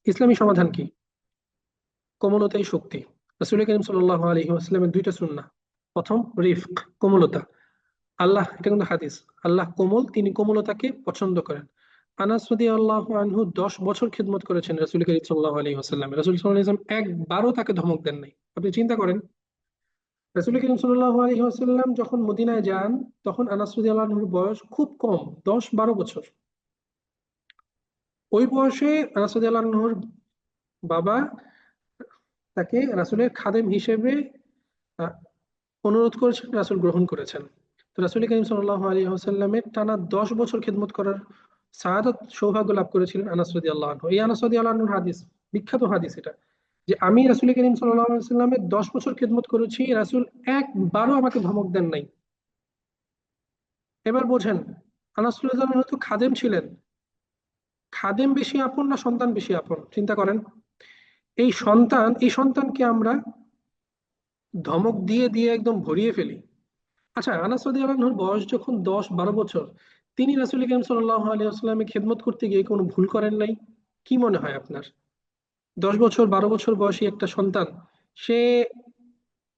ইসলামী সমাধান কি? কোমলতাই শক্তি। রাসূল করিম সাল্লাল্লাহু আলাইহি ওয়াসাল্লামের দুইটা সুন্নাহ। প্রথম, রিফক, কোমলতা। আল্লাহ, এটা কিন্তু হাদিস, আল্লাহ কোমল, তিনি কোমলতাকে পছন্দ করেন। আনাস রাদিয়াল্লাহু আনহু 10 বছর খেদমত করেছেন রাসূল করিম সাল্লাল্লাহু আলাইহি ওয়াসাল্লাম। রাসূল সাল্লাল্লাহু আলাইহি ওয়াসাল্লাম একবারও তাকে ধমক দেন নাই। আপনি চিন্তা করেন, রাসূল করিম সাল্লাল্লাহু আলাইহি ওয়াসাল্লাম যখন মদিনায় যান, তখন আনাস রাদিয়াল্লাহু আনহুর বয়স খুব কম, 10-12 বছর। ওই বয়সে আনাস রাদিয়াল্লাহু আনহুর বাবা তাকে রাসূলের খাদেম হিসেবে আহ, অনুরোধ করেছেন, রাসূল গ্রহণ করেছেন। তো রাসূল করিম সাল্লাল্লাহু আলাইহি ওয়াসাল্লামের টানা 10 বছর খেদমত করার সাআদাত, সৌভাগ্য লাভ করেছিলেন আনাস রাদিয়াল্লাহু আনহু। এই আনাস রাদিয়াল্লাহু আনহুর হাদিস, বিখ্যাত হাদিস এটা, যে আমি রাসূল করিম সাল্লাল্লাহু আলাইহি ওয়াসাল্লামের 10 বছর খেদমত করেছি, রাসূল একবারও আমাকে ধমক দেন নাই। এবার বোঝেন, আনাস রাদিয়াল্লাহু আনহু তো খাদেম ছিলেন। খাদেম বেশি আপন না সন্তান বেশি আপন? চিন্তা করেন। এই সন্তানকে আমরা ধমক দিয়ে দিয়ে একদম ভরিয়ে ফেলি। আচ্ছা, আনাস রাদিয়াল্লাহু আনহুর বয়স যখন 10-12 বছর, তিনি রাসূল করিম সাল্লাল্লাহু আলাইহি ওয়াসাল্লামের খেদমত করতে গিয়ে কোনো ভুল করেন নাই? কি মনে হয় আপনার? 10 বছর 12 বছর বয়সী একটা সন্তান, সে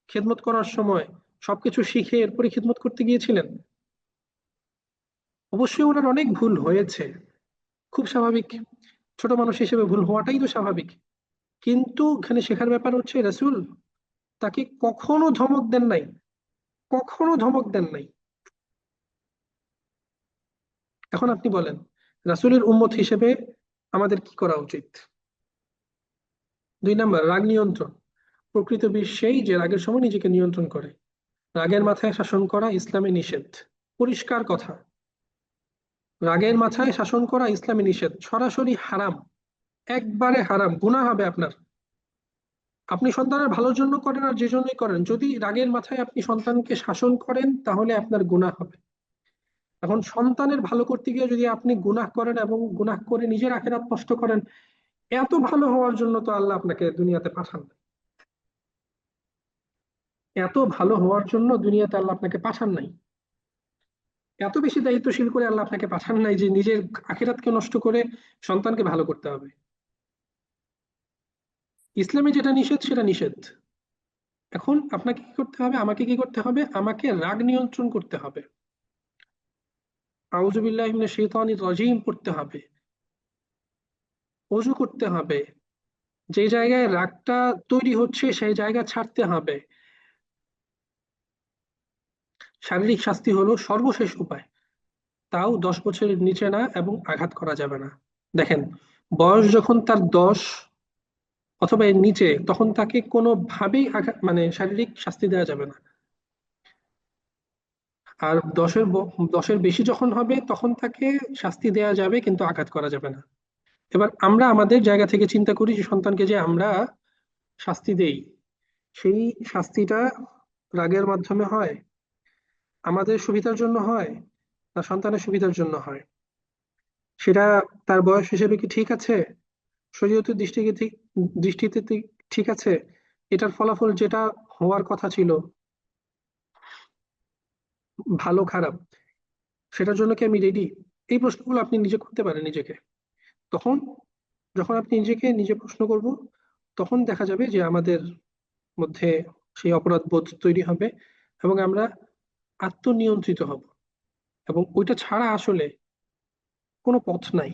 খেদমত করার সময় সবকিছু শিখে এরপরে খেদমত করতে গিয়েছিলেন? অবশ্যই ওনার অনেক ভুল হয়েছে, খুব স্বাভাবিক, ছোট মানুষ হিসেবে ভুল হওয়াটাই তো স্বাভাবিক। কিন্তু এখানে শেখার ব্যাপার হচ্ছে, রাসূল তাকে কখনো ধমক দেন নাই, কখনো ধমক দেন নাই। এখন আপনি বলেন, রাসূলের উম্মত হিসেবে আমাদের কি করা উচিত? 2 নাম্বার, রাগ নিয়ন্ত্রণ। প্রকৃত বীর সেই যে রাগের সময় নিজেকে নিয়ন্ত্রণ করে। রাগের মাথায় শাসন করা ইসলামে নিষেধ। পরিষ্কার কথা, রাগের মাথায় শাসন করা ইসলামে নিষেধ, সরাসরি হারাম, একবারে হারাম, গুনাহ হবে আপনার। আপনি সন্তানের ভালোর জন্য করেন আর যে জন্যই করেন, যদি রাগের মাথায় আপনি সন্তানকে শাসন করেন, তাহলে আপনার গুনাহ হবে। এখন সন্তানের ভালো করতে গিয়ে যদি আপনি গুনাহ করেন এবং গুনাহ করে নিজের আখিরাত নষ্ট করেন, এত ভালো হওয়ার জন্য তো আল্লাহ আপনাকে দুনিয়াতে পাঠান নাই। এত ভালো হওয়ার জন্য দুনিয়াতে আল্লাহ আপনাকে পাঠান নাই। এত বেশি দায়িত্বশীল করে আল্লাহ আপনাকে পাঠান নাই যে নিজের আখিরাতকে নষ্ট করে সন্তানকে ভালো করতে হবে। ইসলামে যেটা নিষেধ সেটা নিষেধ। এখন আপনাকে কি করতে হবে, আমাকে কি করতে হবে? আমাকে রাগ নিয়ন্ত্রণ করতে হবে, আউযু বিল্লাহি মিনাশ শাইতানির রাজিম পড়তে হবে, ওযু করতে হবে, যে জায়গায় রাগটা তৈরি হচ্ছে সেই জায়গা ছাড়তে হবে। শারীরিক শাস্তি হলো সর্বশেষ উপায়, তাও 10 বছরের নিচে না, এবং আঘাত করা যাবে না। দেখেন, বয়স যখন তার 10 অথবা এর নিচে, তখন তাকে কোনোভাবেই আঘাত, মানে শারীরিক শাস্তি দেওয়া যাবে না। আর 10-এর বেশি যখন হবে, তখন তাকে শাস্তি দেওয়া যাবে, কিন্তু আঘাত করা যাবে না। এবার আমরা আমাদের জায়গা থেকে চিন্তা করি যে সন্তানকে যে আমরা শাস্তি দেই, সেই শাস্তিটা রাগের মাধ্যমে হয়, আমাদের সুবিধার জন্য হয়, না সন্তানের সুবিধার জন্য হয়? সেটা তার বয়স হিসেবে কি ঠিক আছে? শরীয়তের দৃষ্টিতে ঠিক আছে? এটার ফলাফল যেটা হওয়ার কথা ছিল, ভালো খারাপ, সেটার জন্য কি আমি রেডি? এই প্রশ্নগুলো আপনি নিজে করতে পারেন নিজেকে। তখন, যখন আপনি নিজেকে নিজে প্রশ্ন করব, তখন দেখা যাবে যে আমাদের মধ্যে সেই অপরাধ বোধ তৈরি হবে, এবং আমরা আত্মনিয়ন্ত্রিত হব, এবং ওইটা ছাড়া আসলে কোনো পথ নাই।